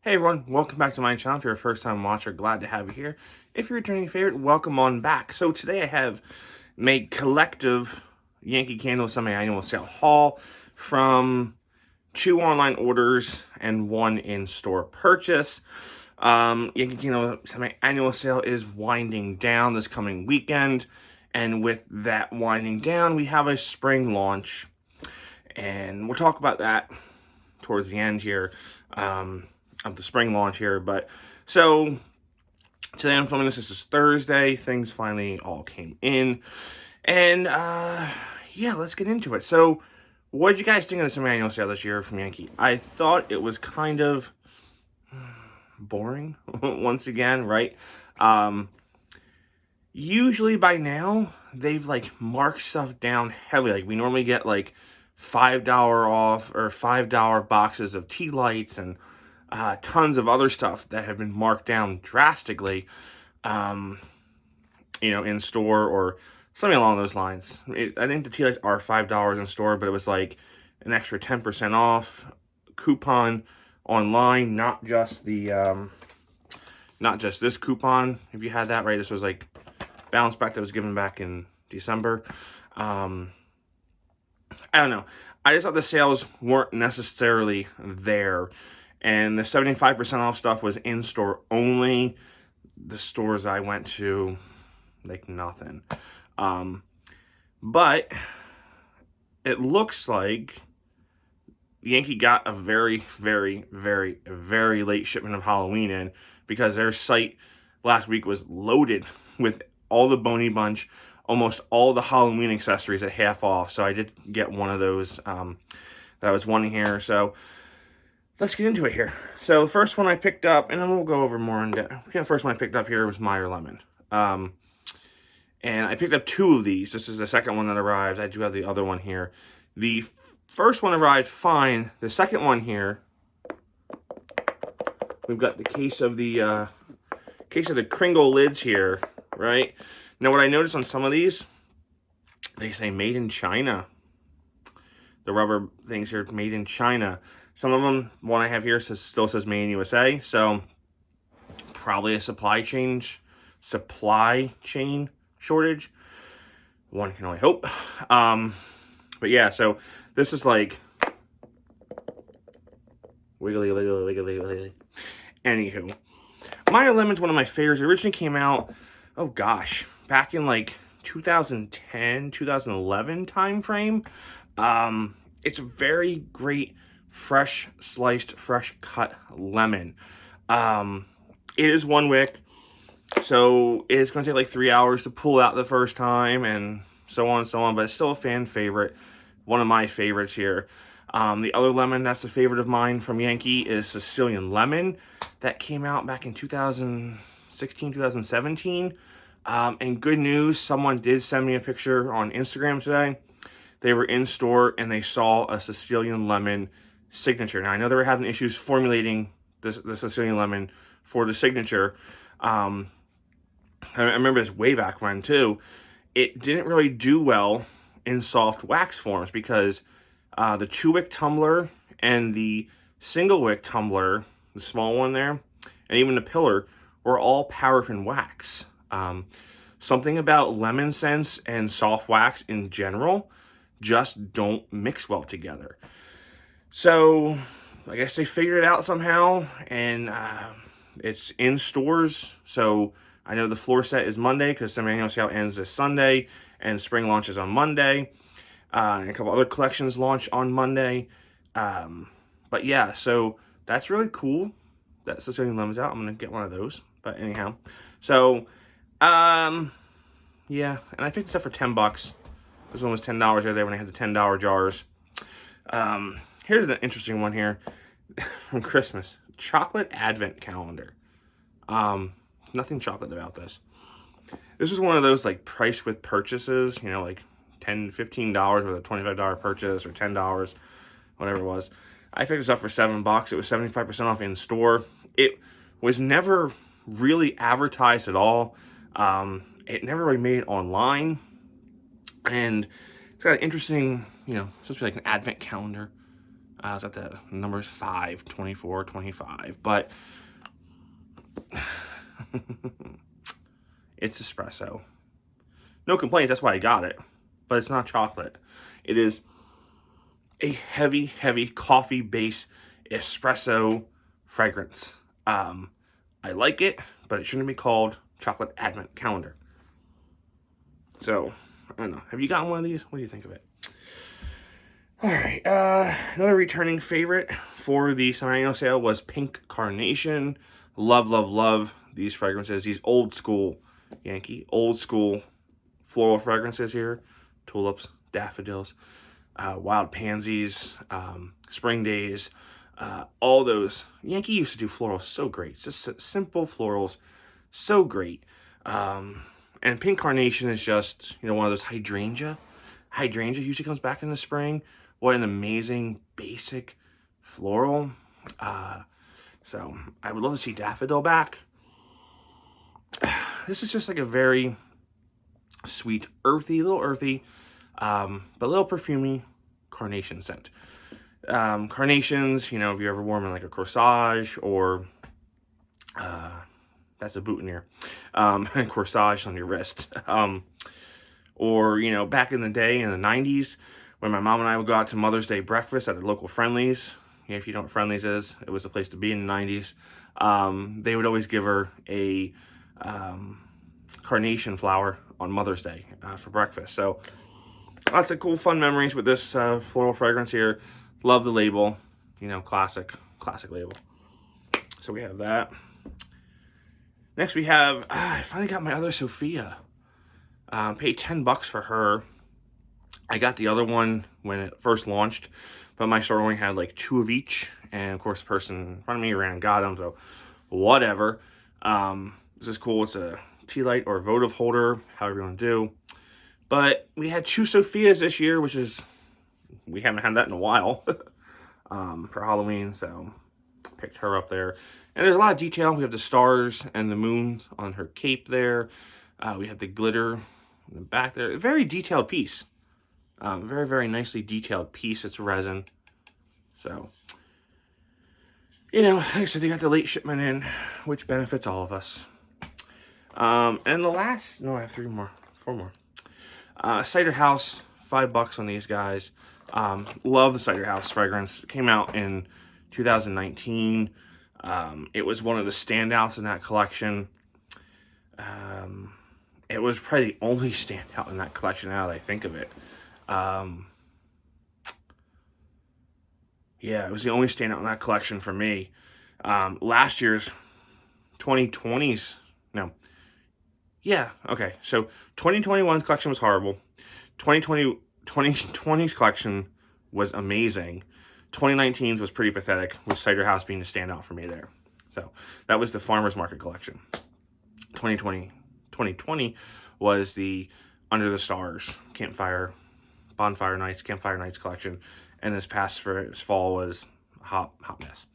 Hey everyone, welcome back to my channel. If you're a first time watcher, glad to have you here. If you're a returning favorite, welcome on back. So today I have made collective Yankee Candle semi-annual sale haul from 2 online orders and 1 in-store purchase. Yankee Candle semi-annual sale is winding down this coming weekend, and with that winding down, we have a spring launch, and we'll talk about that towards the end here. Of the spring launch here. But so today I'm filming this is Thursday. Things finally all came in, and yeah, let's get into it. So what did you guys think of the semi-annual sale this year from Yankee? I thought it was kind of boring once again, right? Usually by now they've like marked stuff down heavily. Like we normally get like $5 off or $5 boxes of tea lights and tons of other stuff that have been marked down drastically, in store or something along those lines. I think the tea lights are $5 in store, but it was like an extra 10% off coupon online, not just the, not just this coupon. If you had that, right, this was like bounce back that was given back in December. I don't know. I just thought the sales weren't necessarily there. And the 75% off stuff was in-store only. The stores I went to, like nothing. But it looks like Yankee got a very, very, very, very late shipment of Halloween in, because their site last week was loaded with all the Boney Bunch, almost all the Halloween accessories at half off. So I did get one of those. That was one here. So let's get into it here. So the first one I picked up, and then we'll go over more in depth. The first one I picked up here was Meyer Lemon. And I picked up 2 of these. This is the second one that arrived. I do have the other one here. The first one arrived fine. The second one here, we've got the case of the Kringle lids here, right? Now what I noticed on some of these, they say made in China. The rubber things here, made in China. Some of them, one I have here still says made in USA, so probably a supply chain shortage. One can only hope. But yeah, so this is like wiggly, wiggly, wiggly, wiggly. Anywho, Meyer Lemon's one of my favorites. It originally came out, oh gosh, back in like 2010, 2011 time frame. It's a very great fresh sliced, fresh cut lemon. It is 1 wick, so it's going to take like 3 hours to pull out the first time, and so on and so on, but it's still a fan favorite, one of my favorites here. The other lemon that's a favorite of mine from Yankee is Sicilian Lemon. That came out back in 2016, 2017. And good news, someone did send me a picture on Instagram today. They were in store and they saw a Sicilian Lemon signature. Now I know they were having issues formulating the Sicilian Lemon for the signature. I remember this way back when too. It didn't really do well in soft wax forms because the 2-wick tumbler and the single-wick tumbler, the small one there, and even the pillar, were all paraffin wax. Something about lemon scents and soft wax in general just don't mix well together. So I guess they figured it out somehow, and it's in stores. So I know the floor set is Monday because semi-annual sale ends this Sunday, and spring launches on Monday. And a couple other collections launch on Monday. But yeah, so that's really cool that Sicilian Lemon's out. I'm going to get one of those. But anyhow, so yeah, and I picked this up for $10. This one was $10 the other day when I had the $10 jars. Here's an interesting one here from Christmas. Chocolate Advent Calendar. Nothing chocolate about this. This is one of those like price with purchases, like $10, $15 with a $25 purchase or $10, whatever it was. I picked this up for $7. It was 75% off in store. It was never really advertised at all. It never really made it online. And it's got an interesting, supposed to be like an advent calendar. It's got the numbers 5, 24, 25. But it's espresso. No complaints, that's why I got it. But it's not chocolate. It is a heavy, heavy coffee-based espresso fragrance. I like it, but it shouldn't be called chocolate advent calendar. So, I don't know. Have you gotten one of these? What do you think of it? Alright, another returning favorite for the summer annual sale was Pink Carnation. Love, love, love these fragrances. These old school Yankee, old school floral fragrances here. Tulips, daffodils, wild pansies, spring days, all those. Yankee used to do florals so great. It's just simple florals, so great. And Pink Carnation is just, you know, one of those hydrangea. Hydrangea usually comes back in the spring. What an amazing basic floral. So I would love to see daffodil back. This is just like a very sweet, earthy, little earthy, but a little perfumey carnation scent. Carnations, you know, if you ever worn in like a corsage or that's a boutonniere, and corsage on your wrist, or, you know, back in the day in the 90s when my mom and I would go out to Mother's Day breakfast at the local Friendlies. Yeah, if you know what Friendlies is, it was the place to be in the 90s. They would always give her a carnation flower on Mother's Day for breakfast. So lots of cool, fun memories with this floral fragrance here. Love the label, you know, classic label. So we have that. Next we have, I finally got my other Sofia. Paid $10 for her. I got the other one when it first launched, but my store only had like 2 of each, and of course the person in front of me ran and got them, so whatever. This is cool. It's a tea light or votive holder, however you want to do. But we had 2 Sofias this year, which is, we haven't had that in a while, for Halloween, so picked her up there. And there's a lot of detail. We have the stars and the moon on her cape there. We have the glitter in the back there. Very detailed piece. Very, very nicely detailed piece. It's resin. So, you know, like I said, they got the late shipment in, which benefits all of us. And the last, no, I have 4 more. Cider House, $5 on these guys. Love the Cider House fragrance. It came out in 2019. It was one of the standouts in that collection. It was probably the only standout in that collection now that I think of it. Yeah, it was the only standout in that collection for me. Last year's 2020's, no. Yeah, okay. So 2021's collection was horrible. 2020's collection was amazing. 2019's was pretty pathetic, with Cider House being the standout for me there. So that was the Farmer's Market collection. 2020 was the Under the Stars Bonfire Nights, Campfire Nights collection, and this past fall was a hot mess.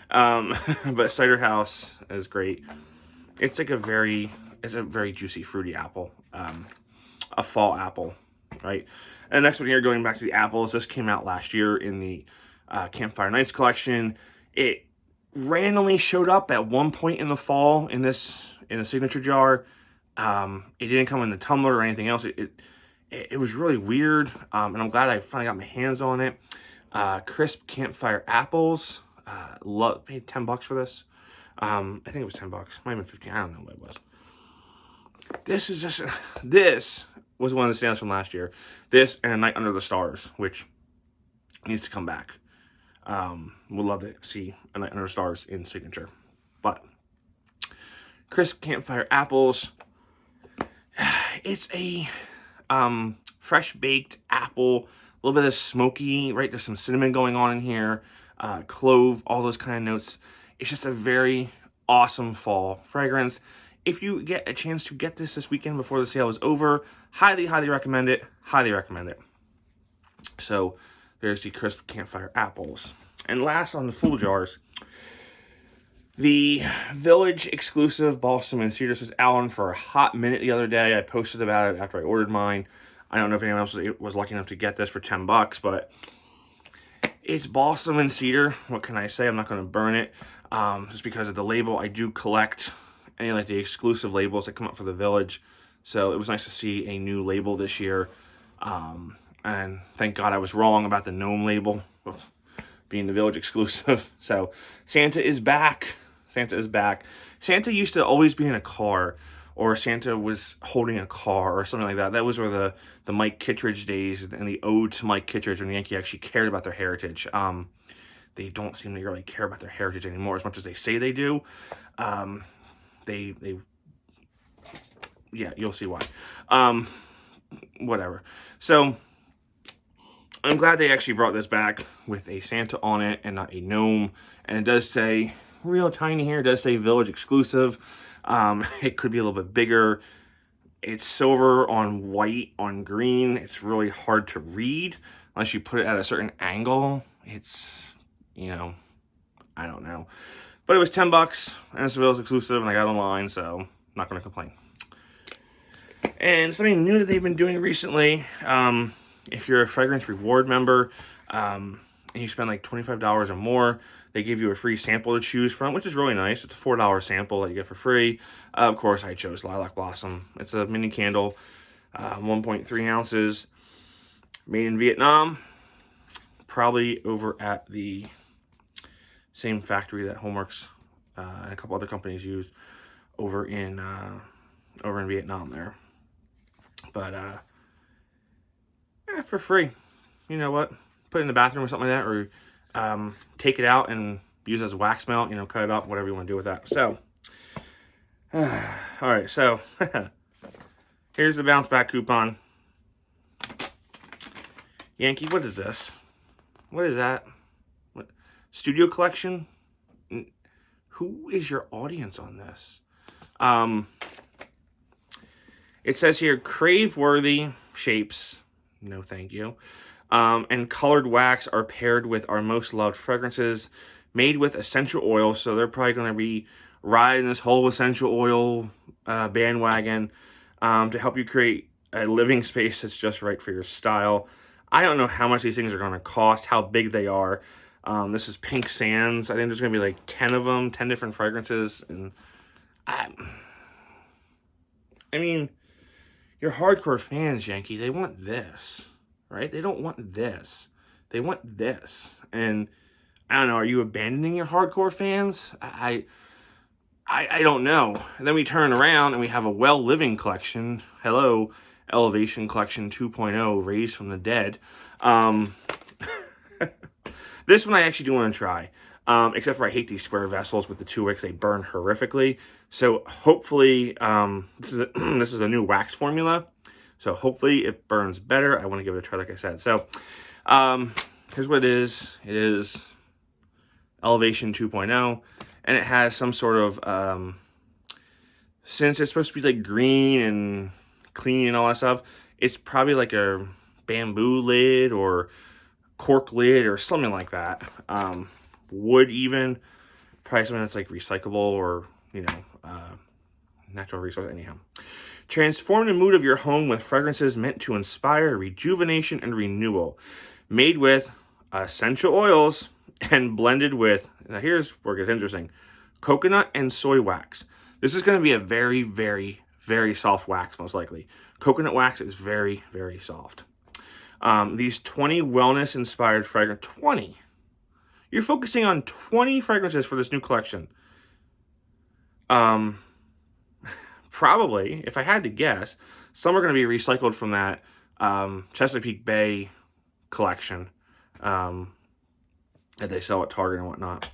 But Cider House is great. It's like a very juicy, fruity apple, a fall apple, right? And next one here, going back to the apples, this came out last year in the Campfire Nights collection. It randomly showed up at one point in the fall in a signature jar. It didn't come in the tumbler or anything else. It was really weird, and I'm glad I finally got my hands on it. Crisp Campfire Apples. Paid $10 for this. I think it was $10. Might have been 15. I don't know what it was. This was one of the standouts from last year. This and A Night Under the Stars, which needs to come back. We'd love to see A Night Under the Stars in signature. But Crisp Campfire Apples. It's a fresh baked apple, a little bit of smoky, right? There's some cinnamon going on in here, clove, all those kind of notes. It's just a very awesome fall fragrance. If you get a chance to get this weekend before the sale is over, highly, highly recommend it. Highly recommend it. So there's the Crisp Campfire Apples. And last on the full jars, the Village exclusive Balsam Cedar was out for a hot minute the other day. I posted about it after I ordered mine. I don't know if anyone else was lucky enough to get this for $10, but It's Balsam and Cedar. What can I say? I'm not going to burn it. Just because of the label. I do collect any like the exclusive labels that come up for the Village. So it was nice to see a new label this year. And thank God I was wrong about the Gnome label being the Village exclusive. So Santa is back. Santa is back. Santa used to always be in a car, or Santa was holding a car or something like that. That was where the Mike Kittredge days and the ode to Mike Kittredge when Yankee actually cared about their heritage. They don't seem to really care about their heritage anymore as much as they say they do. Yeah, you'll see why. Whatever. So I'm glad they actually brought this back with a Santa on it and not a gnome. And it does say, real tiny here, it does say Village exclusive. It could be a little bit bigger. It's silver on white on green. It's really hard to read unless you put it at a certain angle. It's, you know, I don't know. But it was 10 bucks and it's a Village exclusive and I got it online, so I'm not going to complain. And something new that they've been doing recently, if you're a fragrance reward member and you spend like $25 or more, they give you a free sample to choose from, which is really nice. It's a $4 sample that you get for free. Of course, I chose Lilac Blossom. It's a mini candle, 1.3 ounces, made in Vietnam. Probably over at the same factory that Homeworks and a couple other companies use over in Vietnam there. But for free, you know what? Put it in the bathroom or something like that, or take it out and use it as a wax melt, you know, cut it up, whatever you want to do with that. So, all right, so here's the bounce back coupon. Yankee, what is this? What is that? What? Studio collection? Who is your audience on this? It says here, crave-worthy shapes. No, thank you. And colored wax are paired with our most loved fragrances, made with essential oil. So they're probably going to be riding this whole essential oil bandwagon to help you create a living space that's just right for your style. I don't know how much these things are going to cost, how big they are. This is Pink Sands. I think there's going to be like 10 of them, 10 different fragrances. And I mean, your hardcore fans, Yankee, they want this, right? They don't want this. They want this. And I don't know, are you abandoning your hardcore fans? I don't know. And then we turn around and we have a Well Living collection. Hello, Elevation Collection 2.0, Raised from the Dead. This one I actually do want to try. Except for I hate these square vessels with the 2 wicks. They burn horrifically. So hopefully, this is a new wax formula. So hopefully it burns better. I want to give it a try, like I said. So here's what it is. It is Elevation 2.0. And it has some sort of, since it's supposed to be like green and clean and all that stuff, it's probably like a bamboo lid or cork lid or something like that. Wood even, probably something that's like recyclable or, you know, natural resource. Anyhow, transform the mood of your home with fragrances meant to inspire rejuvenation and renewal, made with essential oils and blended with, now here's where it gets interesting, coconut and soy wax. This is going to be a very, very, very soft wax, most likely. Coconut wax is very, very soft. These 20 wellness-inspired fragrance, 20. You're focusing on 20 fragrances for this new collection. Probably, if I had to guess, some are going to be recycled from that Chesapeake Bay collection that they sell at Target and whatnot.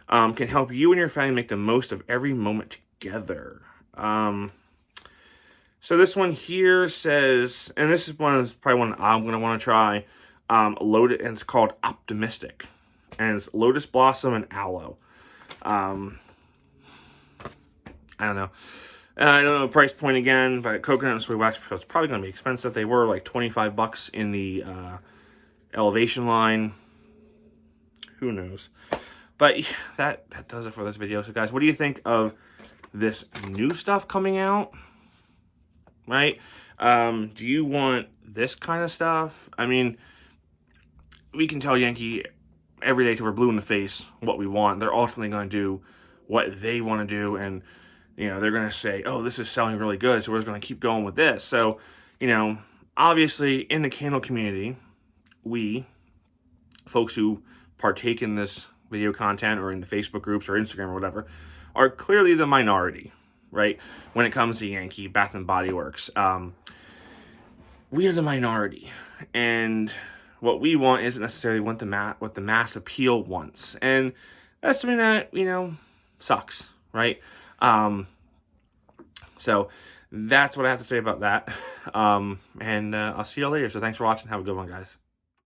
Can help you and your family make the most of every moment together. So this one here says, and this is probably one I'm going to want to try, loaded, and it's called Optimistic. And it's Lotus Blossom and Aloe. I don't know. I don't know the price point again, but coconut and soy wax is probably going to be expensive. They were like 25 bucks in the Elevation line. Who knows? But yeah, that does it for this video. So guys, what do you think of this new stuff coming out? Right? Do you want this kind of stuff? I mean, we can tell Yankee every day till we're blue in the face what we want. They're ultimately going to do what they want to do, and you know, they're going to say, oh, this is selling really good, so we're just going to keep going with this. So, you know, obviously in the candle community, we, folks who partake in this video content or in the Facebook groups or Instagram or whatever, are clearly the minority, right? When it comes to Yankee, Bath and Body Works. We are the minority, and what we want isn't necessarily what the mass appeal wants, and that's something that, you know, sucks, right? So that's what I have to say about that, and I'll see y'all later. So thanks for watching. Have a good one, guys.